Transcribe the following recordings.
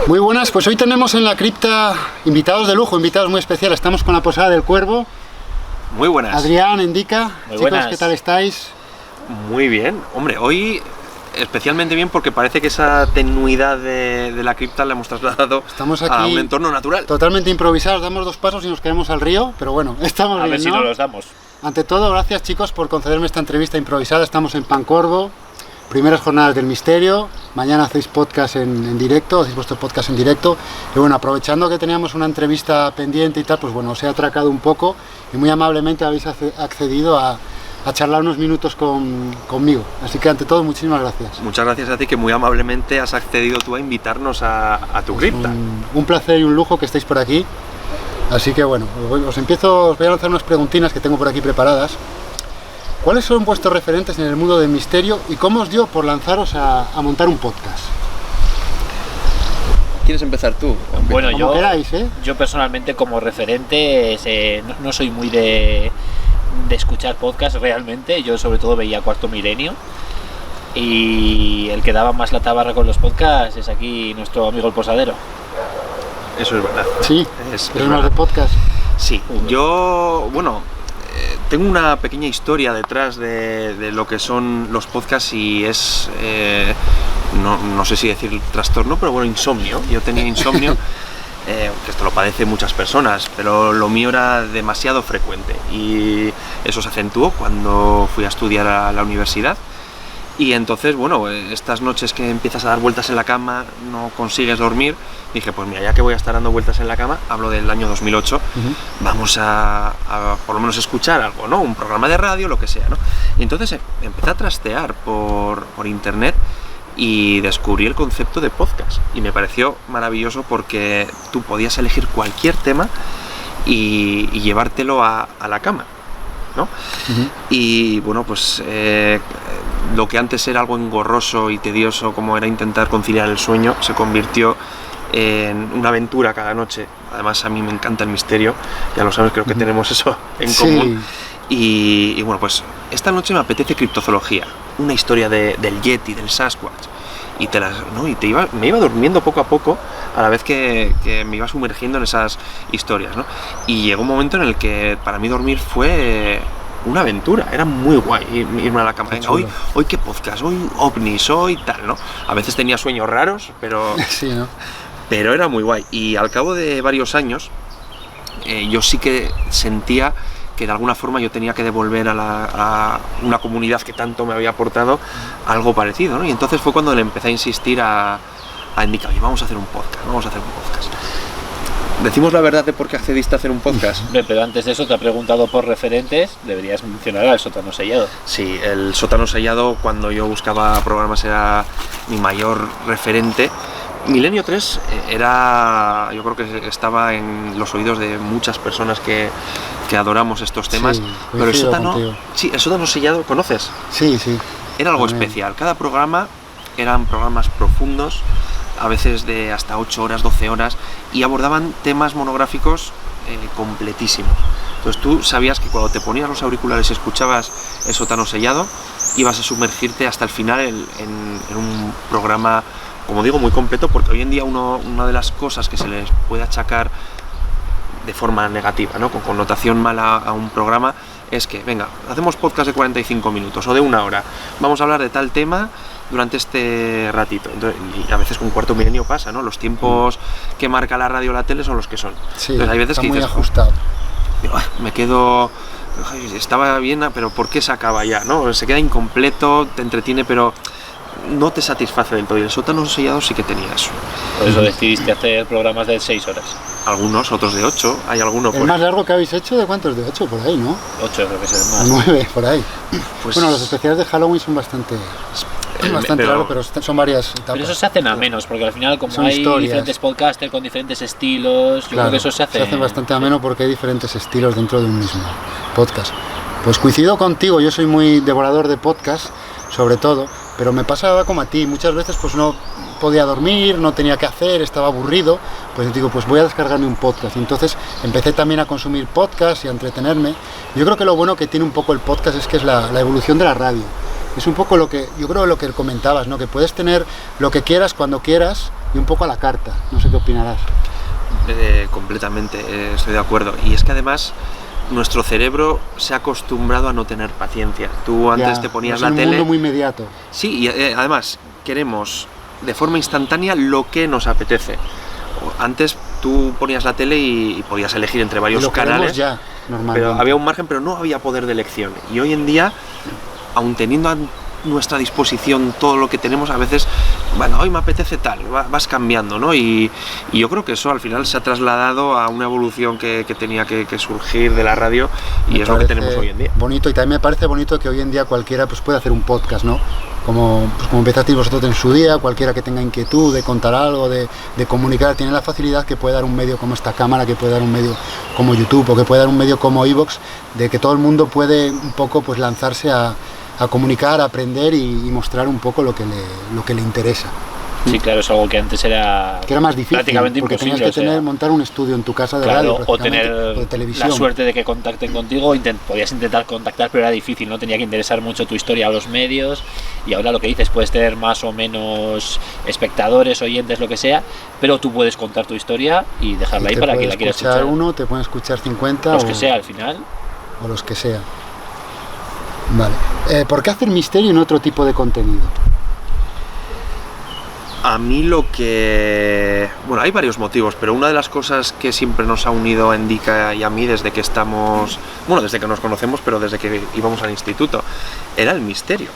Muy buenas, pues hoy tenemos en la cripta invitados de lujo, invitados muy especiales. Estamos con la Posada del Cuervo. Muy buenas. Adrián, Indica. Muy Chicos, buenas. ¿qué tal estáis? Muy bien. Hombre, hoy especialmente bien porque parece que esa tenuidad de la cripta la hemos trasladado Estamos a aquí un entorno natural. totalmente improvisados, damos 2 pasos y nos caemos al río, pero bueno, estamos A bien, ver si ¿no? nos los damos. Ante todo, gracias chicos por concederme esta entrevista improvisada. Estamos en Pancorvo, primeras jornadas del misterio. Mañana hacéis podcast en directo, hacéis vuestro podcast en directo. Y bueno, aprovechando que teníamos una entrevista pendiente y tal, pues bueno, os he atracado un poco y muy amablemente habéis accedido a charlar unos minutos conmigo. Así que ante todo, muchísimas gracias. Muchas gracias a ti que muy amablemente has accedido tú a invitarnos a tu cripta. Un placer y un lujo que estéis por aquí. Así que bueno, os voy a lanzar unas preguntinas que tengo por aquí preparadas. ¿Cuáles son vuestros referentes en el mundo del misterio y cómo os dio por lanzaros a montar un podcast? ¿Quieres empezar tú? Bueno, Como queráis, ¿eh? yo personalmente como referente no soy muy de escuchar podcast realmente. Yo sobre todo veía Cuarto Milenio y el que daba más la tabarra con los podcasts es aquí nuestro amigo el Posadero. Eso es verdad. Sí, Es es más verdad. de podcast. Sí, yo, bueno, tengo una pequeña historia detrás de lo que son los podcasts y es, no sé si decir trastorno, pero bueno, insomnio. Yo tenía insomnio, que esto lo padece muchas personas, pero lo mío era demasiado frecuente y eso se acentuó cuando fui a estudiar a la universidad. Y entonces, bueno, estas noches que empiezas a dar vueltas en la cama, no consigues dormir, dije, pues mira, ya que voy a estar dando vueltas en la cama, hablo del año 2008, vamos a por lo menos escuchar algo, ¿no? Un programa de radio, lo que sea, ¿no? Y entonces empecé a trastear por internet y descubrí el concepto de podcast. Y me pareció maravilloso porque tú podías elegir cualquier tema y llevártelo a la cama, ¿no? Y bueno, pues lo que antes era algo engorroso y tedioso, como era intentar conciliar el sueño, se convirtió en una aventura cada noche. Además, a mí me encanta el misterio, ya lo sabes, creo que tenemos eso en común. Y bueno, pues esta noche me apetece criptozoología, una historia del Yeti, del Sasquatch. Y me iba durmiendo poco a poco a la vez que me iba sumergiendo en esas historias, ¿no? Y llegó un momento en el que para mí dormir fue una aventura, era muy guay irme a la cama. Venga, hoy qué podcast, hoy ovnis, hoy tal, ¿no? A veces tenía sueños raros, pero, Sí, ¿no? pero era muy guay. Y al cabo de varios años, yo sí que sentía que de alguna forma yo tenía que devolver a una comunidad que tanto me había aportado algo parecido, ¿no? Y entonces fue cuando le empecé a insistir a indicar, oye, vamos a hacer un podcast. ¿Decimos la verdad de por qué accediste a hacer un podcast? Pero antes de eso te ha preguntado por referentes, deberías mencionar al Sótano Sellado. Sí, el Sótano Sellado, cuando yo buscaba programas, era mi mayor referente. Milenio 3 era, yo creo que estaba en los oídos de muchas personas que adoramos estos temas, Sí, pero el coincido Sótano, contigo. sí, el Sótano Sellado, ¿conoces? Sí, sí. Era algo También. especial. Cada programa eran programas profundos, a veces de hasta 8 horas, 12 horas, y abordaban temas monográficos completísimos. Entonces tú sabías que cuando te ponías los auriculares y escuchabas el Sótano Sellado, ibas a sumergirte hasta el final en un programa, como digo, muy completo, porque hoy en día una de las cosas que se les puede achacar de forma negativa, ¿no? Con connotación mala a un programa, es que, venga, hacemos podcast de 45 minutos o de 1 hora, vamos a hablar de tal tema durante este ratito. Entonces, y a veces con Cuarto Milenio pasa, ¿no? Los tiempos que marca la radio o la tele son los que son. Sí, Entonces hay veces está que muy dices, ajustado. me quedo, estaba bien, pero ¿por qué se acaba ya? ¿No? Se queda incompleto, te entretiene, pero no te satisface del todo. Y el Sótano Sellado sí que tenía eso. Por eso decidiste hacer programas de 6 horas. Algunos, otros de 8, hay alguno ¿El por más largo que habéis hecho de cuántos? De 8 por ahí, ¿no? 8 creo que es el más. 9 por ahí. Pues, Bueno, los especiales de Halloween son bastante pero- largos, pero son varias etapas. Pero eso se hacen a menos, porque al final como Son hay historias. diferentes podcasters con diferentes estilos, yo Claro, creo que eso se hace bastante ameno porque hay diferentes estilos dentro de un mismo podcast. Pues coincido contigo, yo soy muy devorador de podcast, sobre todo, pero me pasaba como a ti, muchas veces pues no podía dormir, no tenía qué hacer, estaba aburrido, pues digo, pues voy a descargarme un podcast. Y entonces empecé también a consumir podcast y a entretenerme. Yo creo que lo bueno que tiene un poco el podcast es que es la evolución de la radio. Es un poco lo que, yo creo lo que comentabas, ¿no? Que puedes tener lo que quieras cuando quieras y un poco a la carta. No sé qué opinarás. Completamente, estoy de acuerdo. Y es que además nuestro cerebro se ha acostumbrado a no tener paciencia. Tú antes te ponías la tele... Es un mundo muy inmediato. Sí, y además queremos de forma instantánea lo que nos apetece. Antes tú ponías la tele y podías elegir entre varios canales, ya, pero había un margen, pero no había poder de elección. Y hoy en día, aun teniendo a nuestra disposición todo lo que tenemos, a veces, bueno, hoy me apetece tal, vas cambiando, ¿no? Y yo creo que eso al final se ha trasladado a una evolución que tenía que surgir de la radio, y es lo que tenemos hoy en día. Bonito, y también me parece bonito que hoy en día cualquiera pues puede hacer un podcast, ¿no? Como empezasteis vosotros en su día, cualquiera que tenga inquietud de contar algo, de comunicar, tiene la facilidad que puede dar un medio como esta cámara, que puede dar un medio como YouTube, o que puede dar un medio como iVoox, de que todo el mundo puede un poco pues lanzarse a comunicar, a aprender y mostrar un poco lo que le interesa. Sí, claro, es algo que antes era más difícil, prácticamente porque imposible. Tenías que montar un estudio en tu casa de claro, radio, o tener de televisión. La suerte de que contacten contigo, podías intentar contactar, pero era difícil, no tenía que interesar mucho tu historia a los medios. Y ahora lo que dices, puedes tener más o menos espectadores, oyentes, lo que sea, pero tú puedes contar tu historia y dejarla ahí para quien la quiera escuchar. Uno, te pueden escuchar 50 los que sea al final. O los que sea. Vale. ¿Por qué hacer misterio en otro tipo de contenido? A mí lo que... Bueno, hay varios motivos, pero una de las cosas que siempre nos ha unido a Endika y a mí desde que estamos... Bueno, desde que nos conocemos, pero desde que íbamos al instituto, era el misterio.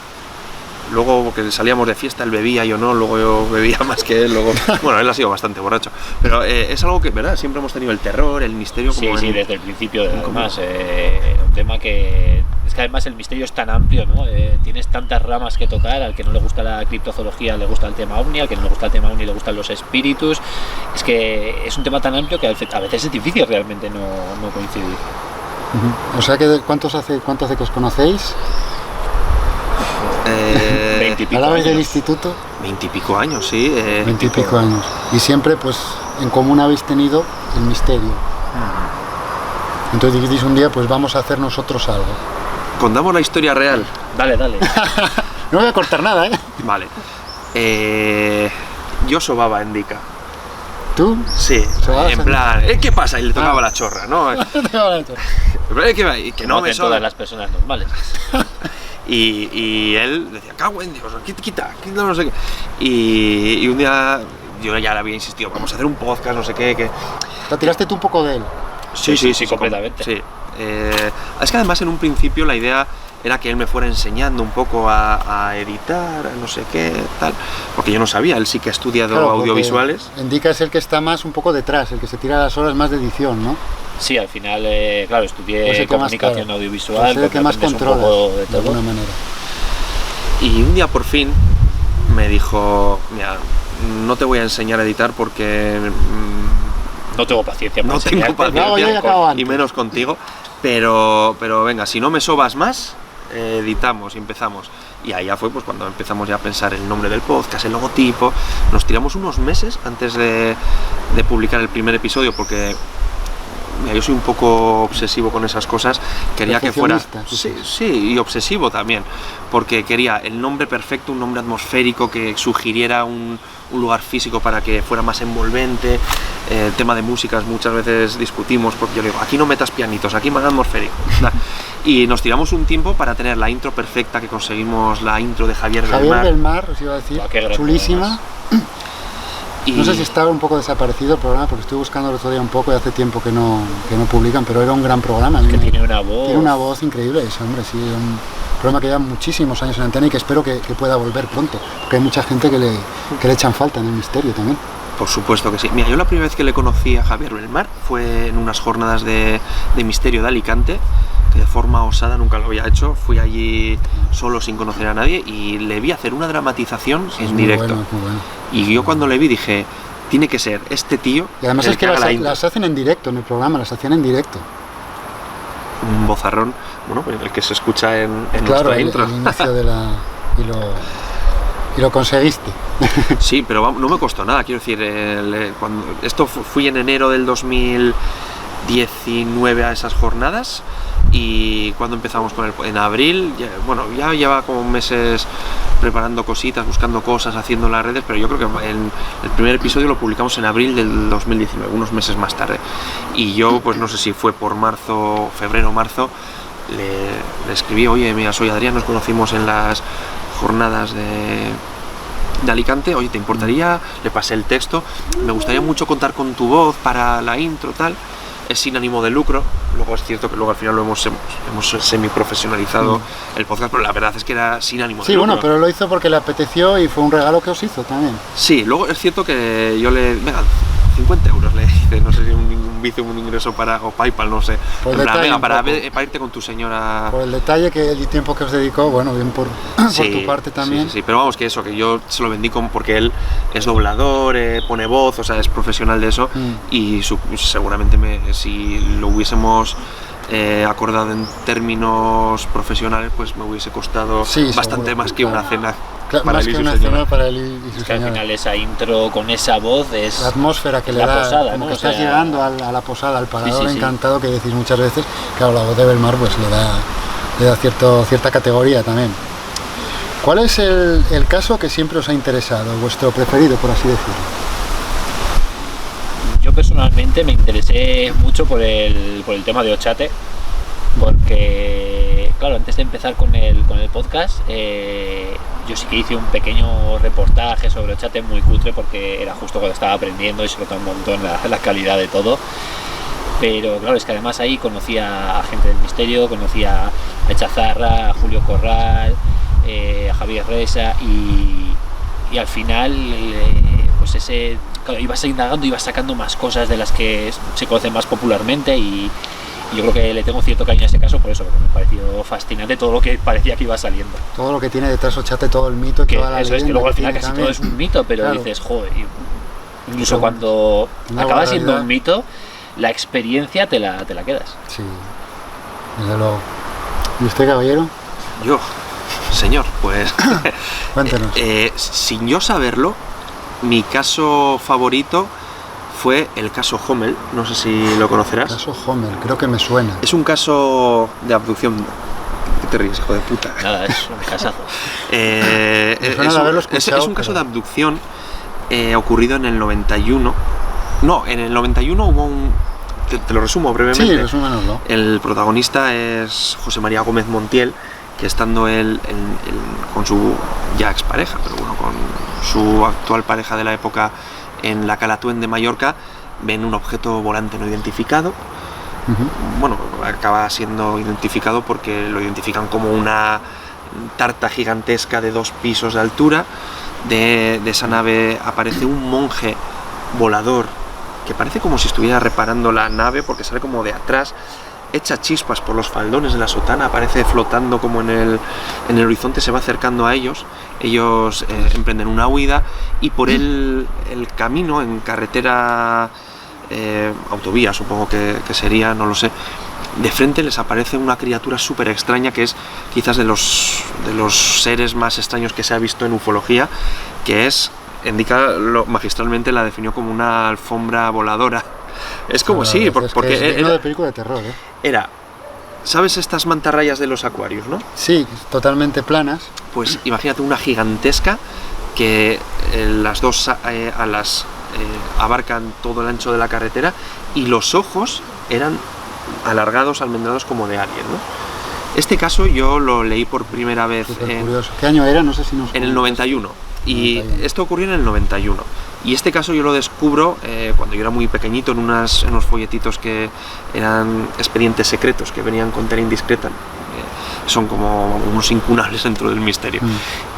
Luego que salíamos de fiesta, él bebía, yo no, luego yo bebía más que él, luego... Bueno, él ha sido bastante borracho, pero es algo que, ¿verdad? Siempre hemos tenido el terror, el misterio... Como sí, desde el principio, además, un tema que... Es que además el misterio es tan amplio, ¿no? Tienes tantas ramas que tocar, al que no le gusta la criptozoología le gusta el tema ovni, al que no le gusta el tema ovni le gustan los espíritus. Es que es un tema tan amplio que a veces es difícil realmente no coincidir. O sea que ¿cuánto hace que os conocéis? 20 y pico ¿Hablabais años. del instituto? 20 y pico años, sí. 20 y pico años. Y siempre pues en común habéis tenido el misterio. Entonces dijisteis un día, pues vamos a hacer nosotros algo. ¿Contamos la historia real? Dale. No voy a cortar nada, ¿eh? Vale. Yo sobaba a Endika. ¿Tú? Sí, ¿Sobabas en a plan, ¿qué pasa? Y le tocaba la chorra, ¿no? Que no me hacen todas las personas normales. Y él decía, cago en Dios, quita, no sé qué. Y un día yo ya le había insistido, vamos a hacer un podcast, no sé qué. ¿Te tiraste tú un poco de él? Sí, completamente. Sí. Es que además en un principio la idea era que él me fuera enseñando un poco a editar, a no sé qué, tal, porque yo no sabía, él sí que ha estudiado audiovisuales. Endika es el que está más un poco detrás, el que se tira las horas más de edición, ¿no? Sí, al final, claro, estudié comunicación audiovisual, es el que más controla, de alguna manera. Y un día por fin me dijo, mira, no te voy a enseñar a editar porque... no tengo paciencia para enseñarte, y menos contigo, pero venga, si no me sobas más, editamos y empezamos. Y ahí ya fue pues cuando empezamos ya a pensar el nombre del podcast, el logotipo. Nos tiramos unos meses antes de publicar el primer episodio porque mira, yo soy un poco obsesivo con esas cosas, quería que fuera... Sí, y obsesivo también, porque quería el nombre perfecto, un nombre atmosférico que sugiriera un lugar físico para que fuera más envolvente. El tema de músicas muchas veces discutimos, porque yo digo, aquí no metas pianitos, aquí más atmosférico. Y nos tiramos un tiempo para tener la intro perfecta, que conseguimos la intro de Javier Belmar, os iba a decir, chulísima. No sé si estaba un poco desaparecido el programa, porque estoy buscando el otro día un poco y hace tiempo que no publican, pero era un gran programa. Es que tiene una voz... Tiene una voz increíble ese hombre, sí, un programa que lleva muchísimos años en antena y que espero que pueda volver pronto, porque hay mucha gente que le echan falta en el misterio también. Por supuesto que sí. Mira, yo la primera vez que le conocí a Javier Belmar fue en unas jornadas de misterio de Alicante, que de forma osada nunca lo había hecho. Fui allí solo sin conocer a nadie y le vi hacer una dramatización en directo. Bueno. Y yo cuando le vi dije, tiene que ser este tío. Y además es que las hacen en directo en el programa, las hacían en directo. Un vozarrón, bueno, pues el que se escucha en claro, nuestra intro. El inicio de la... Y lo conseguiste. Sí, pero no me costó nada, quiero decir, fui en enero del 2019 a esas jornadas Y cuando empezamos con en abril, ya lleva como meses preparando cositas, buscando cosas, haciendo las redes, pero yo creo que el primer episodio lo publicamos en abril del 2019, unos meses más tarde. Y yo, pues no sé si fue por febrero o marzo, le escribí: oye, mira, soy Adrián, nos conocimos en las jornadas de Alicante, oye, ¿te importaría? Le pasé el texto, me gustaría mucho contar con tu voz para la intro, tal. Es sin ánimo de lucro. Luego es cierto que luego al final lo hemos semi-profesionalizado el podcast, pero la verdad es que era sin ánimo de lucro. Sí, bueno, pero lo hizo porque le apeteció y fue un regalo que os hizo también. Sí, luego es cierto que yo venga, 50 euros le hice, no sé si un Bizum, un ingreso o PayPal, no sé. En plan, venga, para irte con tu señora. Por el detalle que el tiempo que os dedicó, bueno, bien por tu parte también. Sí, pero vamos, que yo se lo vendí porque él es doblador, pone voz, o sea, es profesional de eso, y seguramente si lo hubiésemos acordado en términos profesionales, pues me hubiese costado bastante más que una cena. Más que una cena para él y su que al final esa intro con esa voz es la atmósfera que le da, posada, como, ¿no? Que estás llegando a la posada, al parador encantado, que decís muchas veces. Claro, la voz de Belmar pues le da cierta categoría también. ¿Cuál es el caso que siempre os ha interesado, vuestro preferido, por así decirlo? Yo personalmente me interesé mucho por el tema de Ochate, porque claro, antes de empezar con el podcast, yo sí que hice un pequeño reportaje sobre Ochate, muy cutre, porque era justo cuando estaba aprendiendo y se nota un montón la calidad de todo. Pero claro, es que además ahí conocí a gente del misterio, conocí a Mecha Zarra, a Julio Corral, a Javier Resa, y al final pues claro, ibas indagando, ibas sacando más cosas de las que se conocen más popularmente, y yo creo que le tengo cierto cariño a ese caso por eso, porque me pareció fascinante todo lo que parecía que iba saliendo. Todo lo que tiene detrás Ochate, todo el mito y toda la leyenda. Eso es, que luego al final casi todo es un mito, pero claro, dices, joder, incluso cuando acaba siendo un mito, la experiencia te la quedas. Sí, desde luego. ¿Y usted, caballero? Yo, señor, pues cuéntenos. Sin yo saberlo, mi caso favorito fue el caso Hommel, no sé si lo conocerás. El caso Hommel, creo que me suena. Es un caso de abducción. ¿Qué te ríes, hijo de puta? Nada, es un casazo. Es un caso de abducción ocurrido en el 91. No, en el 91 hubo te lo resumo brevemente. Sí, resúmanoslo. El protagonista es José María Gómez Montiel, que estando él con su ya expareja, pero bueno, con su actual pareja de la época, en la Cala Tuén de Mallorca, ven un objeto volante no identificado. Bueno, acaba siendo identificado porque lo identifican como una tarta gigantesca de 2 pisos de altura. De esa nave aparece un monje volador que parece como si estuviera reparando la nave, porque sale como de atrás, echa chispas por los faldones de la sotana, aparece flotando como en el horizonte, se va acercando a ellos. Ellos emprenden una huida, y por el camino, en carretera, autovía supongo que sería, no lo sé, de frente les aparece una criatura súper extraña, que es quizás de los seres más extraños que se ha visto en ufología, que magistralmente la definió como una alfombra voladora. Es como porque es digno de película de terror, Era, ¿sabes estas mantarrayas de los acuarios, no? Sí, totalmente planas. Pues imagínate una gigantesca que las dos alas abarcan todo el ancho de la carretera, y los ojos eran alargados, almendrados, como de alien, ¿no? Este caso yo lo leí por primera vez curioso. ¿Qué año era? No sé si nos en el 91. Y esto ocurrió en el 91. Y este caso yo lo descubro cuando yo era muy pequeñito, en unos folletitos que eran expedientes secretos que venían con Tela Indiscreta. Son como unos incunables dentro del misterio.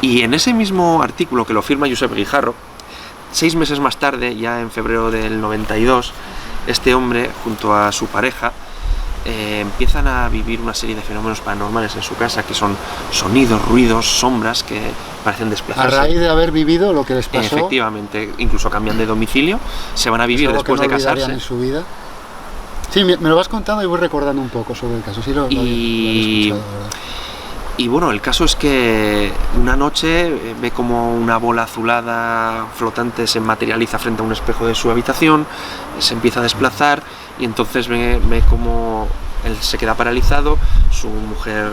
Y en ese mismo artículo, que lo firma Josep Guijarro, 6 meses más tarde, ya en febrero del 92, este hombre, junto a su pareja, empiezan a vivir una serie de fenómenos paranormales en su casa, que son sonidos, ruidos, sombras que parecen desplazarse. A raíz de haber vivido lo que les pasó. Efectivamente, incluso cambian de domicilio, se van a vivir después de casarse. En su vida. Sí, me lo vas contando y voy recordando un poco sobre el caso. Sí, lo he escuchado, ¿verdad? Y bueno, el caso es que una noche ve como una bola azulada flotante se materializa frente a un espejo de su habitación, se empieza a desplazar, y entonces ve como él se queda paralizado, su mujer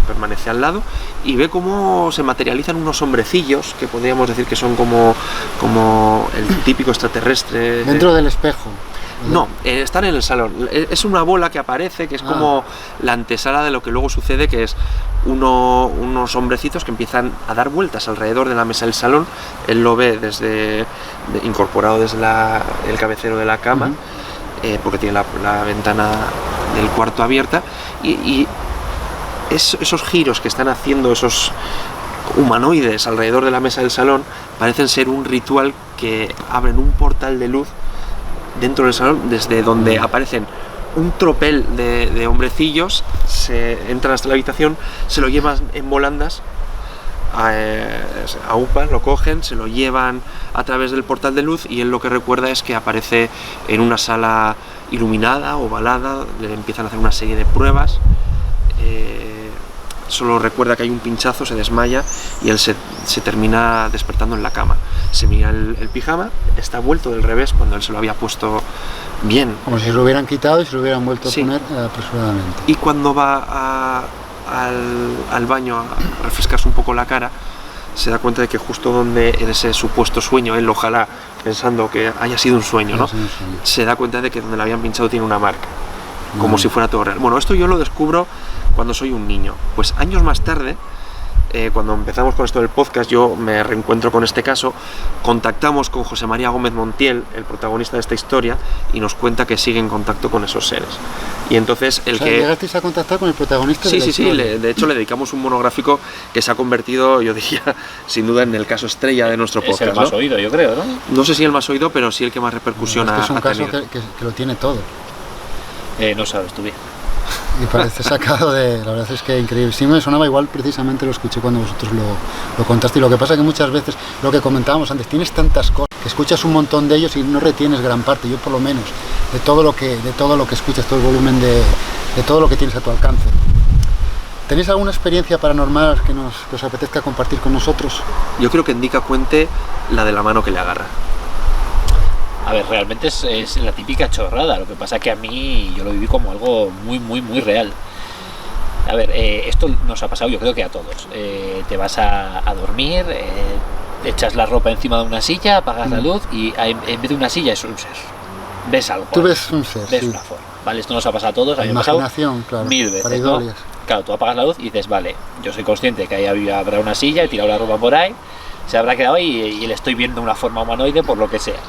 permanece al lado y ve cómo se materializan unos hombrecillos que podríamos decir que son como el típico extraterrestre. Dentro del espejo. No, están en el salón. Es una bola que aparece, que es como la antesala de lo que luego sucede, que es unos hombrecitos que empiezan a dar vueltas alrededor de la mesa del salón. Él lo ve incorporado desde el cabecero de la cama, porque tiene la ventana del cuarto abierta, y esos giros que están haciendo esos humanoides alrededor de la mesa del salón parecen ser un ritual que abren un portal de luz dentro del salón, desde donde aparecen un tropel de hombrecillos, se entran hasta la habitación, se lo llevan en volandas a UPA, lo cogen, se lo llevan a través del portal de luz, y él lo que recuerda es que aparece en una sala iluminada, ovalada, le empiezan a hacer una serie de pruebas, solo recuerda que hay un pinchazo, se desmaya y él se termina despertando en la cama. Se mira el pijama, está vuelto del revés cuando él se lo había puesto bien. Como si se lo hubieran quitado y se lo hubieran vuelto a poner apresuradamente. Y cuando va al baño a refrescarse un poco la cara, se da cuenta de que justo donde en ese supuesto sueño, él ojalá pensando que haya sido un sueño, ¿no? Se da cuenta de que donde le habían pinchado tiene una marca, como si fuera todo real. Bueno, esto yo lo descubro cuando soy un niño. Pues años más tarde, cuando empezamos con esto del podcast, yo me reencuentro con este caso, contactamos con José María Gómez Montiel, el protagonista de esta historia, y nos cuenta que sigue en contacto con esos seres. Y entonces ¿llegasteis a contactar con el protagonista? Sí, de hecho le dedicamos un monográfico que se ha convertido, yo diría, sin duda en el caso estrella de nuestro podcast. Es el más oído, yo creo, ¿no? No sé si el más oído, pero sí el que más repercusión ha tenido. Es un caso que lo tiene todo. No sabes tú bien. Y parece sacado de... La verdad es que increíble. Sí me sonaba igual, precisamente lo escuché cuando vosotros lo contaste. Y lo que pasa es que muchas veces, lo que comentábamos antes, tienes tantas cosas que escuchas un montón de ellos y no retienes gran parte. Yo por lo menos, de todo lo que escuchas, todo el volumen de todo lo que tienes a tu alcance. ¿Tenéis alguna experiencia paranormal que os apetezca compartir con nosotros? Yo creo que indica cuente la de la mano que le agarra. A ver, realmente es la típica chorrada, lo que pasa que a mí yo lo viví como algo muy, muy, muy real. A ver, esto nos ha pasado yo creo que a todos. Te vas a dormir, echas la ropa encima de una silla, apagas la luz y en vez de una silla es un ser. Ves algo. Tú ves un ser, ves una forma. Vale, esto nos ha pasado a todos, a mí me ha pasado claro, 1000 veces, ¿no? Claro, tú apagas la luz y dices, vale, yo soy consciente de que ahí habrá una silla, he tirado la ropa por ahí, se habrá quedado ahí y le estoy viendo una forma humanoide por lo que sea.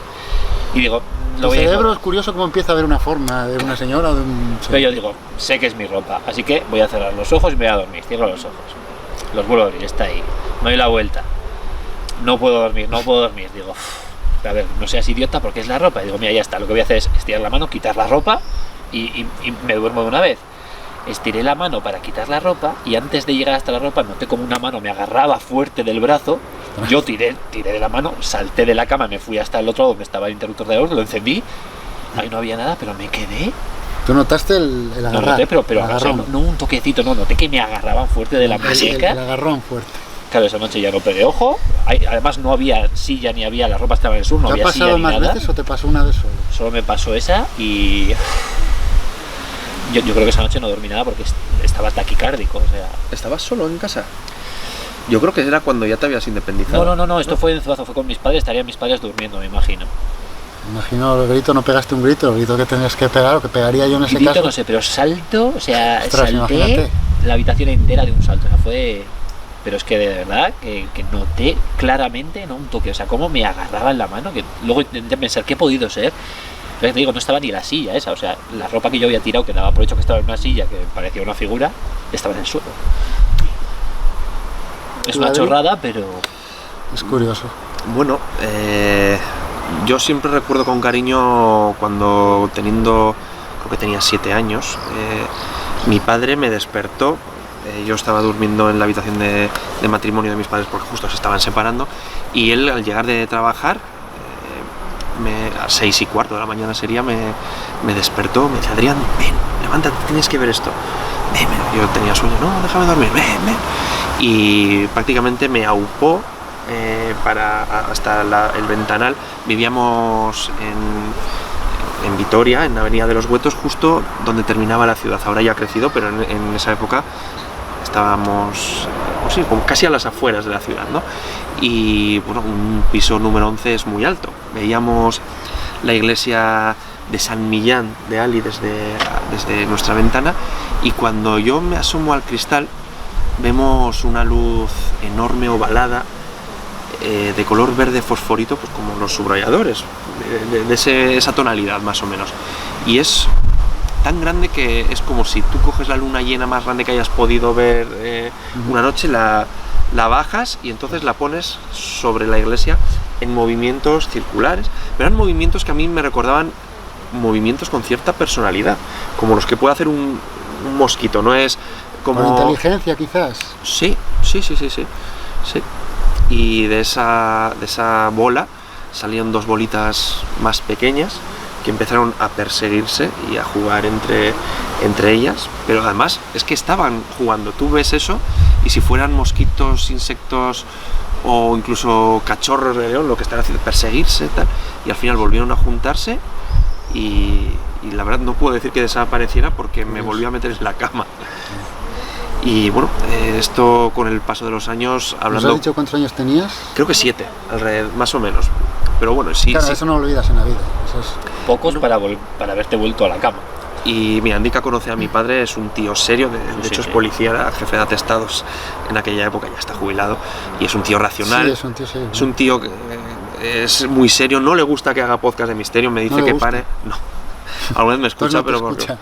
Y digo, tu cerebro es curioso cómo empieza a ver una forma de una señora o de un... Pero yo digo, sé que es mi ropa, así que voy a cerrar los ojos y me voy a dormir. Cierro los ojos, los vuelvo a abrir, está ahí, me doy la vuelta, no puedo dormir. Digo, a ver, no seas idiota porque es la ropa. Y digo, mira, ya está, lo que voy a hacer es estirar la mano, quitar la ropa y me duermo de una vez. Estiré la mano para quitar la ropa y antes de llegar hasta la ropa noté como una mano me agarraba fuerte del brazo. Yo tiré de la mano, salté de la cama, me fui hasta el otro lado donde estaba el interruptor de luz, lo encendí, ahí no había nada, pero me quedé. ¿Tú notaste el agarrón? No noté, pero o sea, no un toquecito, no, noté que me agarraban fuerte de la muñeca. El agarrón fuerte. Claro, esa noche ya no pegué ojo, además no había silla ni había, la ropa estaba en el sur, no había silla ni nada. ¿Te ha pasado más veces o te pasó una vez solo? Solo me pasó esa y... Yo creo que esa noche no dormí nada porque estaba taquicárdico, o sea... ¿Estabas solo en casa? Yo creo que era cuando ya te habías independizado. No, esto fue en Zuazo, fue con mis padres, estarían mis padres durmiendo, me imagino. Imagino el grito, no pegaste un grito, el grito que tenías que pegar, o que pegaría yo en ese grito, caso. No sé, pero salto, o sea, ostras, salté imagínate. La habitación entera de un salto, o sea, fue... Pero es que de verdad que noté claramente, no un toque, o sea, cómo me agarraba en la mano, que luego intenté pensar qué he podido ser. Pero te digo, no estaba ni la silla esa, o sea, la ropa que yo había tirado, que daba por hecho que estaba en una silla, que parecía una figura, estaba en el suelo. Es una chorrada, pero... Es curioso. Bueno, yo siempre recuerdo con cariño cuando creo que tenía 7 años, mi padre me despertó. Yo estaba durmiendo en la habitación de matrimonio de mis padres porque justo se estaban separando, y él al llegar de trabajar, a 6:15 de la mañana sería, me despertó, me dice, Adrián, ven, levántate, tienes que ver esto. Ven. Yo tenía sueño, no, déjame dormir, ven. Y prácticamente me aupó hasta el ventanal. Vivíamos en Vitoria, en la Avenida de los Huetos, justo donde terminaba la ciudad. Ahora ya ha crecido, pero en esa época estábamos pues sí, casi a las afueras de la ciudad, ¿no? Y bueno, un piso número 11 es muy alto. Veíamos la iglesia de San Millán de Ali desde nuestra ventana, y cuando yo me asomo al cristal vemos una luz enorme ovalada de color verde fosforito, pues como los subrayadores de esa tonalidad más o menos, y es tan grande que es como si tú coges la luna llena más grande que hayas podido ver una noche, la bajas y entonces la pones sobre la iglesia en movimientos circulares, pero eran movimientos que a mí me recordaban movimientos con cierta personalidad, como los que puede hacer un mosquito, no es como... Con inteligencia quizás. Sí. Y de esa bola salieron dos bolitas más pequeñas que empezaron a perseguirse y a jugar entre ellas, pero además es que estaban jugando. Tú ves eso y si fueran mosquitos, insectos o incluso cachorros de león, lo que están haciendo es perseguirse tal, y al final volvieron a juntarse y la verdad no puedo decir que desapareciera porque me volvió a meter en la cama. Y bueno, esto con el paso de los años, hablando... ¿Nos has dicho cuántos años tenías? Creo que 7, alrededor, más o menos. Pero bueno, sí. Claro, sí. eso no lo olvidas en la vida. Eso es... Pocos para haberte vuelto a la cama. Y mira, Andika conoce a mi padre, es un tío serio, de hecho es policía, era jefe de atestados en aquella época, ya está jubilado, y es un tío racional. Sí, es un tío serio. Es un tío que es muy serio, no le gusta que haga podcast de misterio, me dice ¿No le que gusta? pare. No. Alguna vez me escucha, Pues no te pero escucha.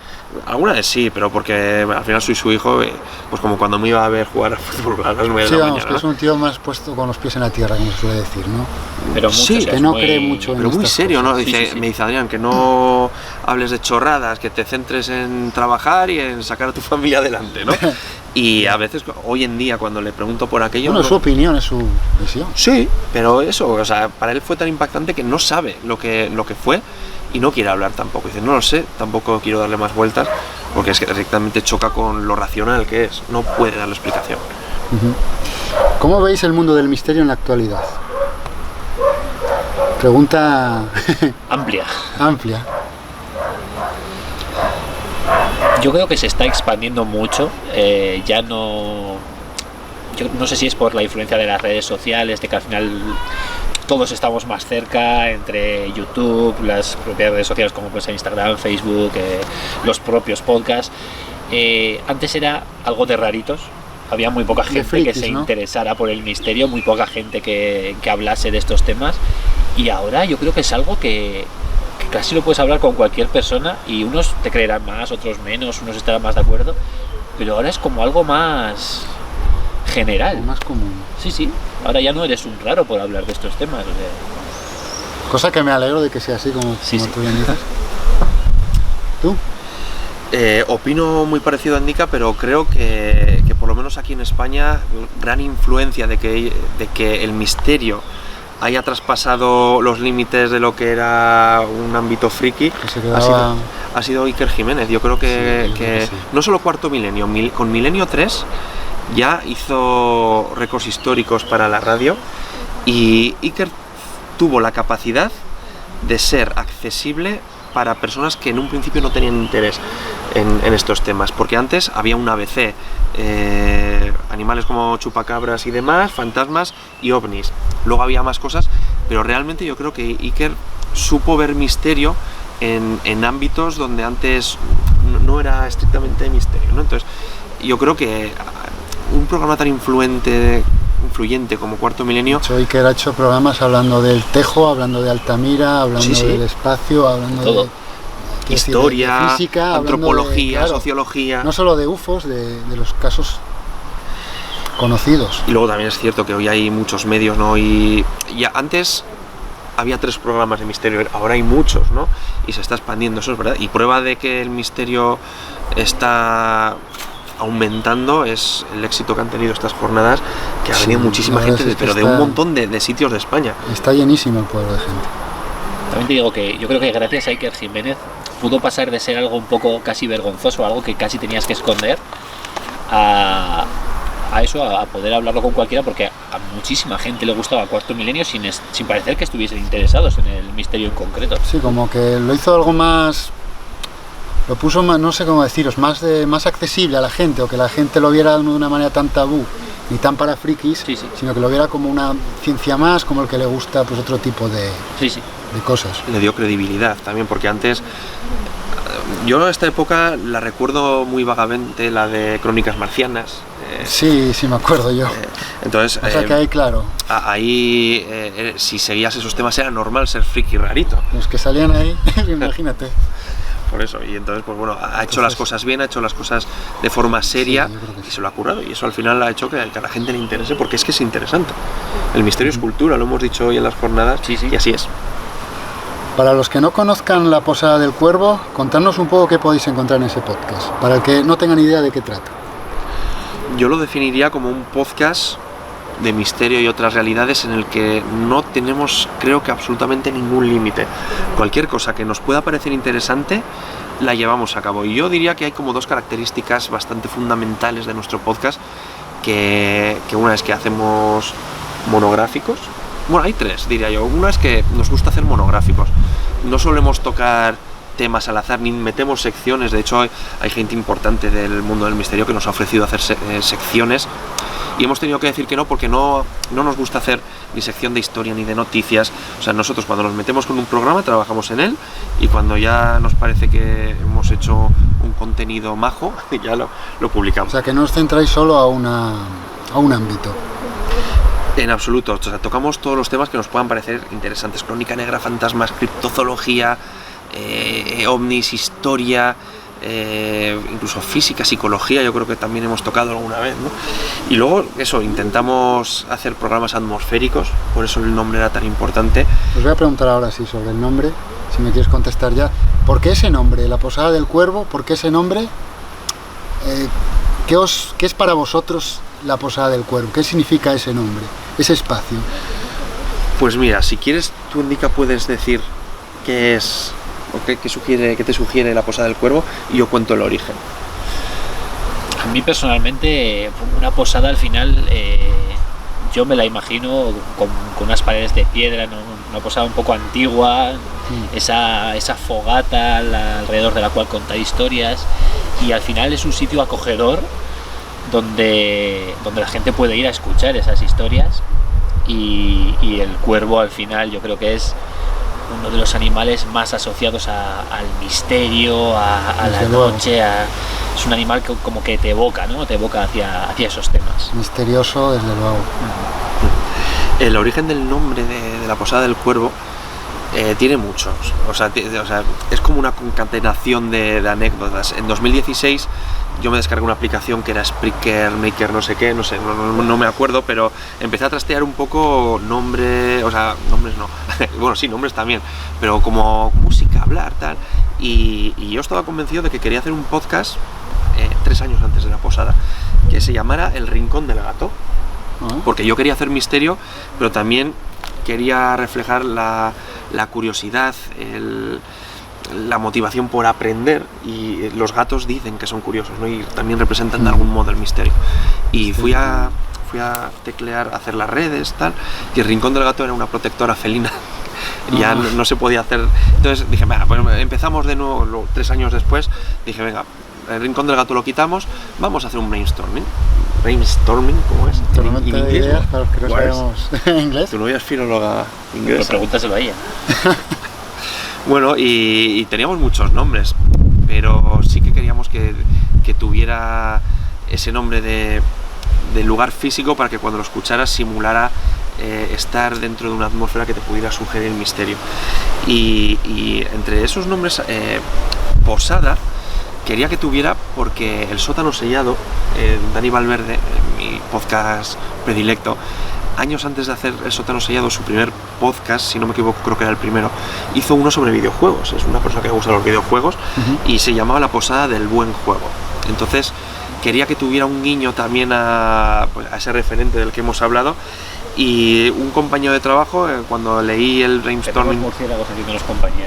alguna vez sí, pero porque al final soy su hijo, pues como cuando me iba a ver jugar al fútbol a las 9 Sí, de la vamos, mañana. que es un tío más puesto con los pies en la tierra, como se suele decir, ¿no? Pero mucho, Sí, o sea, que es no muy- cree mucho en Pero muy estas serio, cosas. ¿no? Sí, Dice, sí, sí. Me dice Adrián, que no hables de chorradas, que te centres en trabajar y en sacar a tu familia adelante, ¿no? Y a veces, hoy en día, cuando le pregunto por aquello... Bueno, no- es su opinión, es su visión. Sí, pero eso, o sea, para él fue tan impactante que no sabe lo que fue y no quiere hablar tampoco. Dice, no lo sé, tampoco quiero darle más vueltas, porque es que directamente choca con lo racional que es, no puede darle explicación. ¿Cómo veis el mundo del misterio en la actualidad? Pregunta Amplia. amplia. Yo creo que se está expandiendo mucho, ya no... Yo no sé si es por la influencia de las redes sociales, de que al final todos estamos más cerca, entre YouTube, las propias redes sociales como pues Instagram, Facebook, los propios podcasts. Antes era algo de raritos, había muy poca gente frikis, que se ¿no? interesara por el misterio, muy poca gente que hablase de estos temas, y ahora yo creo que es algo que casi lo puedes hablar con cualquier persona y unos te creerán más, otros menos, unos estarán más de acuerdo, pero ahora es como algo más general. Más común. Sí, ahora ya no eres un raro por hablar de estos temas. O sea, Cosa que me alegro de que sea así, como Sí. tú bien dices. ¿Tú? Opino muy parecido a Andika, pero creo que por lo menos aquí en España, gran influencia de que el misterio haya traspasado los límites de lo que era un ámbito friki Que se quedaba... ha sido Iker Jiménez. Yo creo Sí, yo creo que sí. no solo Cuarto Milenio, con Milenio 3 ya hizo récords históricos para la radio, y Iker tuvo la capacidad de ser accesible para personas que en un principio no tenían interés en estos temas, porque antes había un ABC, animales como chupacabras y demás, fantasmas y ovnis. Luego había más cosas, pero realmente yo creo que Iker supo ver misterio en ámbitos donde antes no era estrictamente misterio, ¿no? Entonces yo creo que un programa tan influyente como Cuarto Milenio, Iker ha hecho programas hablando del Tejo, hablando de Altamira, hablando Sí. del espacio, hablando Todo. de historia, de física, hablando antropología, de, claro, sociología. no solo de UFOs, de los casos conocidos. Y luego también es cierto que hoy hay muchos medios, ¿no? Y ya antes había 3 programas de misterio, ahora hay muchos, ¿no? Y se está expandiendo, eso es verdad. Y prueba de que el misterio está aumentando es el éxito que han tenido estas jornadas, que ha Sí, venido muchísima la verdad gente, es que pero de está- un montón de sitios de España. Está llenísimo el pueblo de gente. también te digo que yo creo que gracias a Iker Jiménez pudo pasar de ser algo un poco casi vergonzoso, algo que casi tenías que esconder, a eso, a poder hablarlo con cualquiera, porque a muchísima gente le gustaba Cuarto Milenio sin parecer que estuviesen interesados en el misterio en concreto. Sí, como que lo hizo algo más, lo puso más, no sé cómo deciros, más accesible a la gente, o que la gente lo viera no de una manera tan tabú ni tan para frikis, Sí, sí. sino que lo viera como una ciencia más, como el que le gusta pues otro tipo de cosas. Le dio credibilidad también, porque antes, yo esta época la recuerdo muy vagamente, la de Crónicas Marcianas. Sí, me acuerdo yo. Entonces, O sea que ahí, claro, ahí, si seguías esos temas era normal ser friki rarito. los que salían ahí, imagínate. Por eso, y entonces, pues bueno, ha hecho las cosas bien, ha hecho las cosas de forma seria, yo creo que y se lo ha currado, y eso al final ha hecho que a la gente le interese, porque es que es interesante. El misterio es cultura, lo hemos dicho hoy en las jornadas, Sí. y así es. Para los que no conozcan La Posada del Cuervo, contadnos un poco qué podéis encontrar en ese podcast, para el que no tengan idea de qué trata. Yo lo definiría como un podcast de misterio y otras realidades en el que no tenemos, creo que absolutamente ningún límite. Cualquier cosa que nos pueda parecer interesante la llevamos a cabo, y yo diría que hay como dos características bastante fundamentales de nuestro podcast, que una es que hacemos monográficos. Bueno, hay tres, diría yo. Una es que nos gusta hacer monográficos, no solemos tocar temas al azar, ni metemos secciones. De hecho, hay gente importante del mundo del misterio que nos ha ofrecido hacer secciones, y hemos tenido que decir que no, porque no nos gusta hacer ni sección de historia ni de noticias. O sea, nosotros cuando nos metemos con un programa trabajamos en él, y cuando ya nos parece que hemos hecho un contenido majo, ya lo publicamos. O sea que no os centráis solo a un ámbito. En absoluto, o sea, tocamos todos los temas que nos puedan parecer interesantes: crónica negra, fantasmas, criptozoología, ovnis, historia, incluso física, psicología, yo creo que también hemos tocado alguna vez, ¿no? Y luego eso, intentamos hacer programas atmosféricos, por eso el nombre era tan importante. Os voy a preguntar ahora sí sobre el nombre, si me quieres contestar ya. ¿Por qué ese nombre, La Posada del Cuervo? ¿Por qué ese nombre? ¿Qué es para vosotros La Posada del Cuervo? ¿Qué significa ese nombre, ese espacio? Pues mira, si quieres, tú, Indica, puedes decir qué es, o qué te sugiere La Posada del Cuervo, y yo cuento el origen. A mí personalmente, una posada al final, yo me la imagino con unas paredes de piedra, ¿no? Una posada un poco antigua, esa fogata alrededor de la cual contar historias, y al final es un sitio acogedor donde la gente puede ir a escuchar esas historias, y el cuervo al final yo creo que es uno de los animales más asociados al misterio, a la noche, es un animal que como que te evoca, ¿no? Te evoca hacia esos temas. Misterioso, desde luego. El origen del nombre de La Posada del Cuervo tiene muchos, o sea, es como una concatenación de anécdotas. En 2016 yo me descargué una aplicación que era Spreaker Maker, no sé qué, no me acuerdo, pero empecé a trastear un poco nombres no, bueno, sí, nombres también, pero como música, hablar, tal, y yo estaba convencido de que quería hacer un podcast 3 años antes de La Posada, que se llamara El Rincón del Gato, porque yo quería hacer misterio, pero también quería reflejar la curiosidad, la motivación por aprender, y los gatos dicen que son curiosos, ¿no? Y también representan de algún modo el misterio. Y fui a teclear, a hacer las redes, tal, y El Rincón del Gato era una protectora felina. Ya no se podía hacer. Entonces dije, venga, pues empezamos de nuevo 3 años después. Dije, venga, El Rincón del Gato lo quitamos, vamos a hacer un brainstorming. Brainstorming, ¿cómo es? En inglés, ideas, para los que no sabemos inglés. Tu novia es filóloga inglesa. Pues pregúntaselo a ella. Bueno, y teníamos muchos nombres, pero sí que queríamos que tuviera ese nombre de lugar físico, para que cuando lo escucharas simulara estar dentro de una atmósfera que te pudiera sugerir el misterio. Y entre esos nombres, Posada quería que tuviera, porque El Sótano Sellado, Dani Valverde, mi podcast predilecto, años antes de hacer El Sótano Sellado, su primer podcast, si no me equivoco, creo que era el primero, hizo uno sobre videojuegos. Es una persona que le gustan los videojuegos, y se llamaba La Posada del Buen Juego. Entonces quería que tuviera un guiño también a ese referente del que hemos hablado. Y un compañero de trabajo, cuando leí el brainstorming... murciélagos haciéndonos compañía.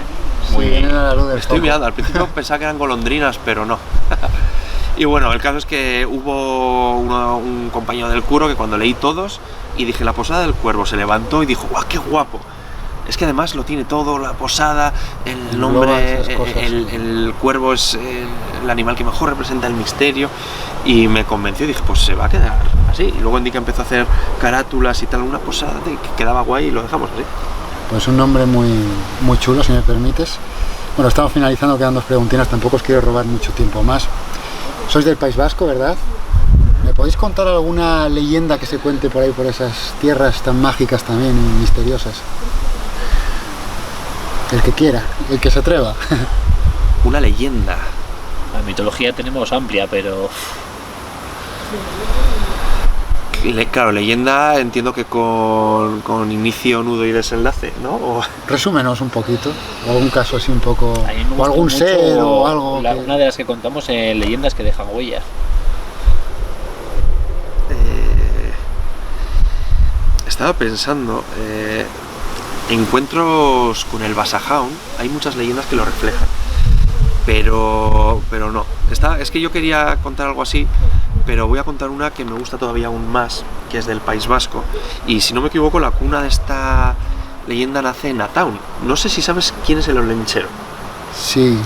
Estoy mirando, al principio pensaba que eran golondrinas, pero no. Y bueno, el caso es que hubo un compañero del curro que, cuando leí todos, y dije, la posada del cuervo. Se levantó y dijo, ¡guau, qué guapo! Es que además lo tiene todo, la posada, el nombre, el cuervo es el animal que mejor representa el misterio, y me convenció y dije, pues se va a quedar así. Y luego Indica empezó a hacer carátulas y tal, una posada que quedaba guay y lo dejamos así. Pues un nombre muy, muy chulo, si me permites. Bueno, estamos finalizando, quedan 2 preguntinas, tampoco os quiero robar mucho tiempo más. Sois del País Vasco, ¿verdad? ¿Me podéis contar alguna leyenda que se cuente por ahí, por esas tierras tan mágicas también y misteriosas? El que quiera, el que se atreva. Una leyenda. La mitología tenemos amplia, pero Claro, leyenda entiendo que con inicio, nudo y desenlace, ¿no? Resúmenos un poquito, o algún caso así un poco, a mí me o gusta algún mucho ser o algo. una de las que contamos en leyendas que dejan huella. Estaba pensando, encuentros con el Basajaun, hay muchas leyendas que lo reflejan, pero no. Es que yo quería contar algo así, pero voy a contar una que me gusta todavía aún más, que es del País Vasco, y si no me equivoco la cuna de esta leyenda nace en Ataun. No sé si sabes quién es el Olenchero. Sí.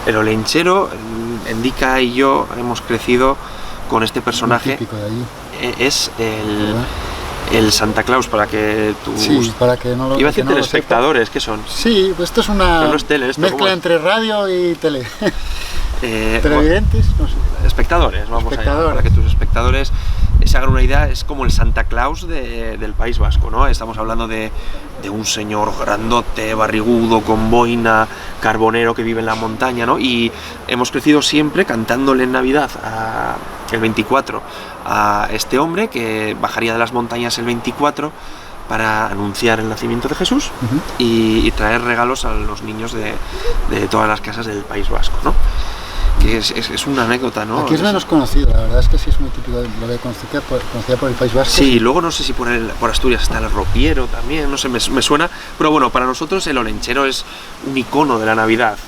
El Olenchero, Indica y yo hemos crecido con este personaje. Muy típico de allí. Es el Santa Claus, para que tú... Sí, para que no lo Iba a decir que no lo telespectadores, ¿qué son? Sí, pues esto es una Pero no es tele, ¿esto mezcla cómo es? entre radio y tele. Televidentes, no sé. Espectadores, vamos allá, para que tus espectadores se hagan una idea. Es como el Santa Claus del País Vasco, ¿no? Estamos hablando de un señor grandote, barrigudo, con boina, carbonero, que vive en la montaña, ¿no? Y hemos crecido siempre cantándole en Navidad, el 24, a este hombre que bajaría de las montañas el 24 para anunciar el nacimiento de Jesús y traer regalos a los niños de todas las casas del País Vasco, ¿no? Que es una anécdota, ¿no? Aquí es menos conocido, la verdad es que sí es muy típico, lo de conocida por el País Vasco. Sí, luego no sé si por Asturias está el ropiero también, no sé, me suena, pero bueno, para nosotros el olenchero es un icono de la Navidad.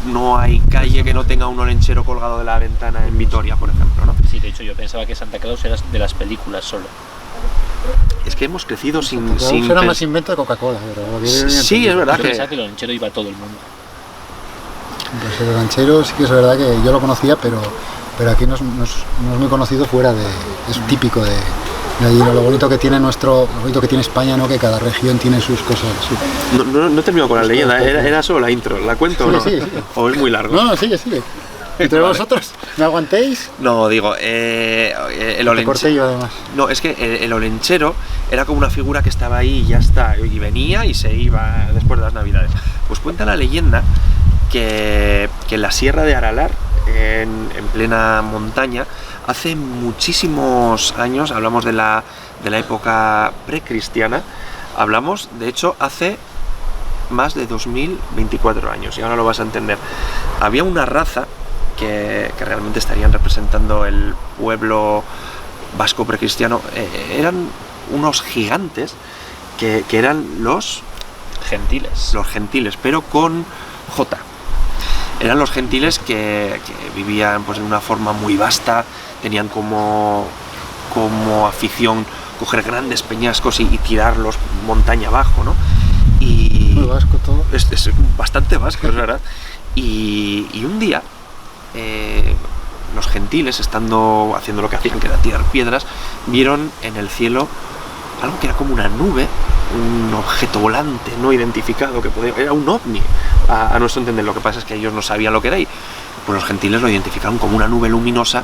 No hay calle que no tenga un olenchero colgado de la ventana en Vitoria, por ejemplo, ¿no? Sí, de hecho yo pensaba que Santa Claus era de las películas solo. Es que hemos crecido sin era más invento de Coca-Cola, pero sí, es verdad Yo que... pensaba que el olenchero iba a todo el mundo. Pues el ranchero sí que es verdad que yo lo conocía, pero aquí no es muy conocido fuera de... Es típico de allí, lo bonito que tiene lo bonito que tiene España, ¿no? Que cada región tiene sus cosas. No he terminado con la leyenda, era solo la intro. ¿La cuento o no? Sí. ¿O es muy largo? No, sigue. ¿Entre Vale. vosotros? ¿Me aguantéis? No, digo, el Te corté yo, además. No, es que el olenchero era como una figura que estaba ahí y ya está, y venía y se iba después de las Navidades. Pues cuenta la leyenda que en la Sierra de Aralar, en plena montaña, hace muchísimos años, hablamos de la época precristiana, hablamos, de hecho, hace más de 2024 años, y ahora lo vas a entender. Había una raza que realmente estarían representando el pueblo vasco precristiano, eran unos gigantes que eran los gentiles, pero con J. Eran los gentiles que vivían pues de una forma muy vasta, tenían como afición coger grandes peñascos y tirarlos montaña abajo, ¿no? Y Muy vasco todo. es bastante vasco, es verdad. Y un día los gentiles, haciendo lo que hacían, que era tirar piedras, vieron en el cielo algo que era como una nube, un objeto volante no identificado, era un ovni, a nuestro entender. Lo que pasa es que ellos no sabían lo que era, y pues los gentiles lo identificaron como una nube luminosa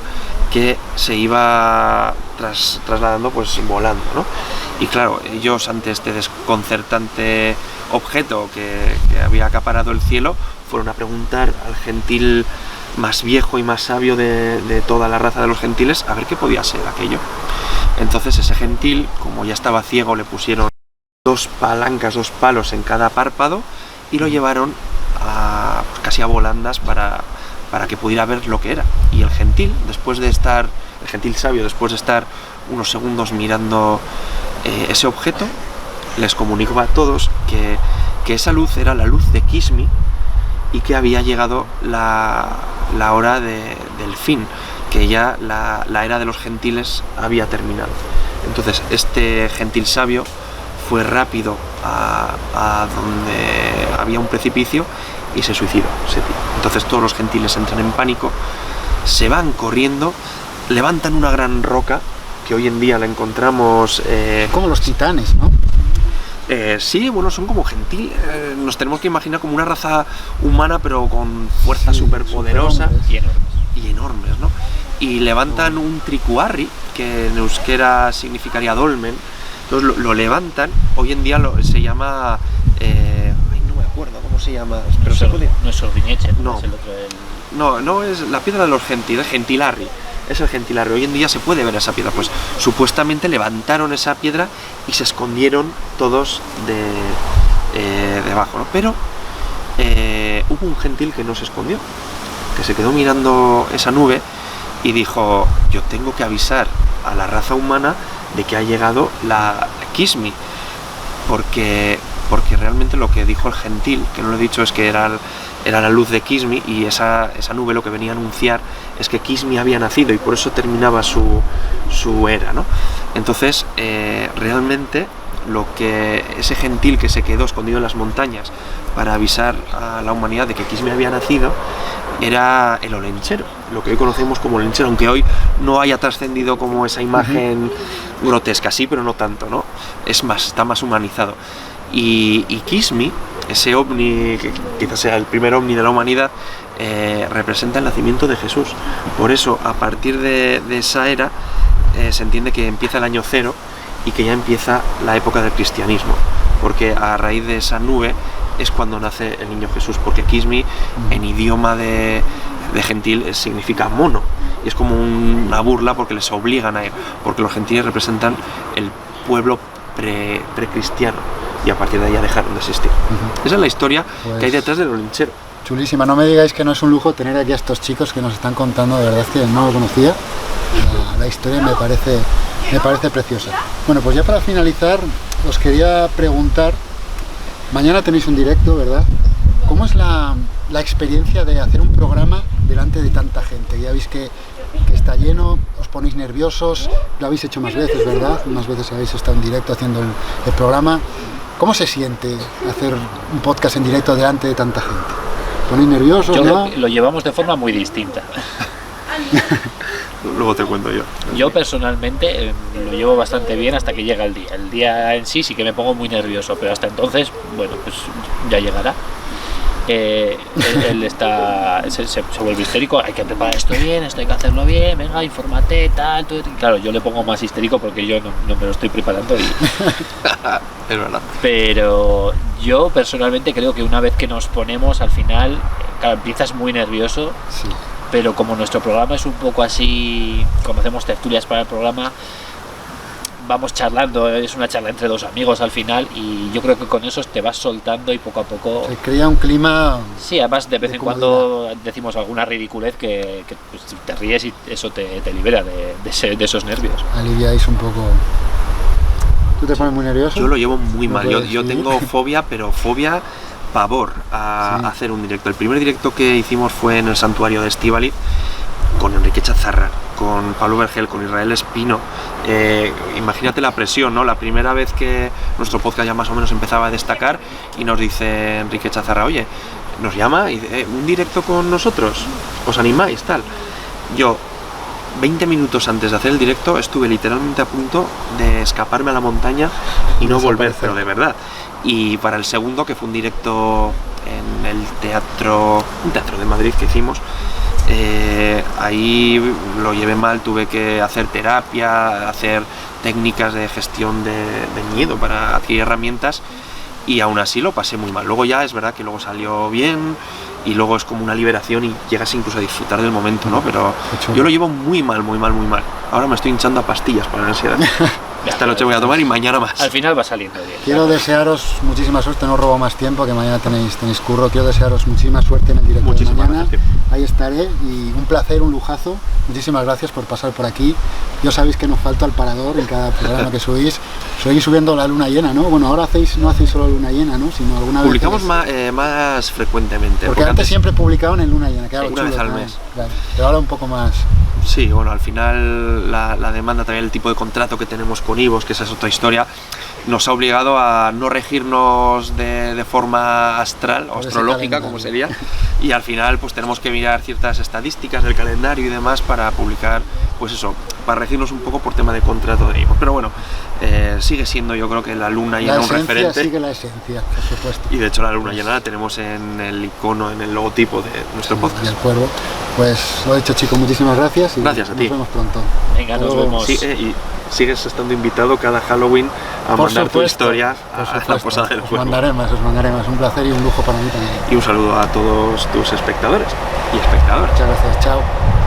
que se iba trasladando, pues volando, ¿no? Y claro, ellos, ante este desconcertante objeto que había acaparado el cielo, fueron a preguntar al gentil más viejo y más sabio de toda la raza de los gentiles a ver qué podía ser aquello. Entonces ese gentil, como ya estaba ciego, le pusieron 2 palos en cada párpado y lo llevaron pues casi a volandas para que pudiera ver lo que era. Y el gentil sabio, después de estar unos segundos mirando ese objeto, les comunicó a todos que esa luz era la luz de Kismi y que había llegado la hora del fin. que ya la era de los gentiles había terminado. Entonces este gentil sabio fue rápido a donde había un precipicio y se suicidó, se tiró. Entonces todos los gentiles entran en pánico, se van corriendo, levantan una gran roca, que hoy en día la encontramos... Como los titanes, ¿no? Sí, bueno, son como gentiles, nos tenemos que imaginar como una raza humana, pero con fuerza superpoderosa y enormes, ¿no? Y levantan un tricuarri, que en euskera significaría dolmen. Entonces lo levantan, hoy en día se llama... no me acuerdo cómo se llama, pero no es Sordiñeche, no. Es el otro, No, es la piedra de los gentiles, gentilarri. Es el gentilarri. Hoy en día se puede ver esa piedra. Pues supuestamente levantaron esa piedra y se escondieron todos debajo, ¿no? Pero hubo un gentil que no se escondió, que se quedó mirando esa nube y dijo: yo tengo que avisar a la raza humana de que ha llegado la Kismi, porque realmente lo que dijo el gentil, que no lo he dicho, es que era la luz de Kismi, y esa nube lo que venía a anunciar es que Kismi había nacido, y por eso terminaba su era, ¿no? Entonces realmente lo que ese gentil que se quedó escondido en las montañas para avisar a la humanidad de que Kismi había nacido era el olenchero, lo que hoy conocemos como olenchero, aunque hoy no haya trascendido como esa imagen grotesca, sí, pero no tanto, ¿no? Está más humanizado. Y Kismi, ese ovni, que quizás sea el primer ovni de la humanidad, representa el nacimiento de Jesús. Por eso, a partir de esa era, se entiende que empieza el año cero y que ya empieza la época del cristianismo, porque a raíz de esa nube es cuando nace el niño Jesús, porque Kismi en idioma de gentil significa mono, y es como una burla porque les obligan a ir, porque los gentiles representan el pueblo precristiano, y a partir de ahí ya dejaron de existir. Esa es la historia que hay detrás del olenchero. Chulísima, no me digáis que no es un lujo tener aquí a estos chicos que nos están contando, de verdad es que no lo conocía, la historia me parece preciosa. Bueno, pues ya para finalizar os quería preguntar, mañana tenéis un directo, ¿verdad? ¿Cómo es la experiencia de hacer un programa delante de tanta gente? Ya veis que está lleno, os ponéis nerviosos, lo habéis hecho más veces, ¿verdad? Más veces habéis estado en directo haciendo el programa. ¿Cómo se siente hacer un podcast en directo delante de tanta gente? ¿Ponéis nerviosos, no? Lo llevamos de forma muy distinta. Luego te cuento yo. Yo personalmente lo llevo bastante bien hasta que llega el día. El día en sí que me pongo muy nervioso, pero hasta entonces, bueno, pues ya llegará. Él se vuelve histérico, hay que preparar esto bien, esto hay que hacerlo bien, venga, infórmate, tal. Claro, yo le pongo más histérico porque yo no me lo estoy preparando. Es verdad. Pero yo personalmente creo que una vez que nos ponemos, al final, claro, empiezas muy nervioso. Sí. Pero como nuestro programa es un poco así, como hacemos tertulias para el programa, vamos charlando, es una charla entre dos amigos al final, y yo creo que con eso te vas soltando y poco a poco... Se crea un clima... Sí, además de vez en cuando decimos alguna ridiculez que pues, te ríes y eso te libera de esos nervios. Aliviáis un poco... ¿Tú te pones muy nervioso? Yo lo llevo muy mal, yo tengo fobia, pero fobia... pavor a hacer un directo. El primer directo que hicimos fue en el santuario de Estíbaliz, con Enrique Chazarra, con Pablo Vergel, con Israel Espino. Imagínate la presión, ¿no? La primera vez que nuestro podcast ya más o menos empezaba a destacar, y nos dice Enrique Chazarra: oye, nos llama y dice, un directo con nosotros, ¿os animáis? Tal. Yo 20 minutos antes de hacer el directo estuve literalmente a punto de escaparme a la montaña y no volver, pero de verdad. Y para el segundo, que fue un directo en el un teatro de Madrid que hicimos, ahí lo llevé mal, tuve que hacer terapia, hacer técnicas de gestión de miedo para adquirir herramientas, y aún así lo pasé muy mal. Luego ya es verdad que luego salió bien, y luego es como una liberación y llegas incluso a disfrutar del momento, ¿no? Pero yo lo llevo muy mal. Ahora me estoy hinchando a pastillas para la ansiedad. Esta noche voy a tomar y mañana más. Al final va saliendo bien. Quiero desearos muchísima suerte, no robo más tiempo, que mañana tenéis curro. Quiero desearos muchísima suerte en el directo de mañana. Gracias. Ahí estaré, y un placer, un lujazo. Muchísimas gracias por pasar por aquí. Yo sabéis que no falto al parador en cada programa que subís. Seguís subiendo la luna llena, ¿no? Bueno, ahora no hacéis solo luna llena, ¿no? Sino alguna vez publicamos más frecuentemente. Porque antes siempre publicaban en luna llena, que era una vez al mes. Claro, pero ahora un poco más Sí, bueno, al final la demanda, también el tipo de contrato que tenemos con Ivos, que esa es otra historia, nos ha obligado a no regirnos de forma astral, o astrológica, como sería, y al final pues tenemos que mirar ciertas estadísticas del calendario y demás para publicar, pues eso, para regirnos un poco por tema de contrato de Ivos. Pero bueno, sigue siendo, yo creo que la luna llena un referente. Sigue la esencia, por supuesto. Y de hecho la luna llena la tenemos en el icono, en el logotipo de nuestro podcast. Y el cuervo. Pues lo dicho, chicos, muchísimas gracias y gracias a ti. Nos vemos pronto. Venga, nos vemos. Sí, y sigues estando invitado cada Halloween a mandar tu historia a la Posada del Cuervo. Os mandaremos. Un placer y un lujo para mí también. Y un saludo a todos tus espectadores y espectadoras. Muchas gracias, chao.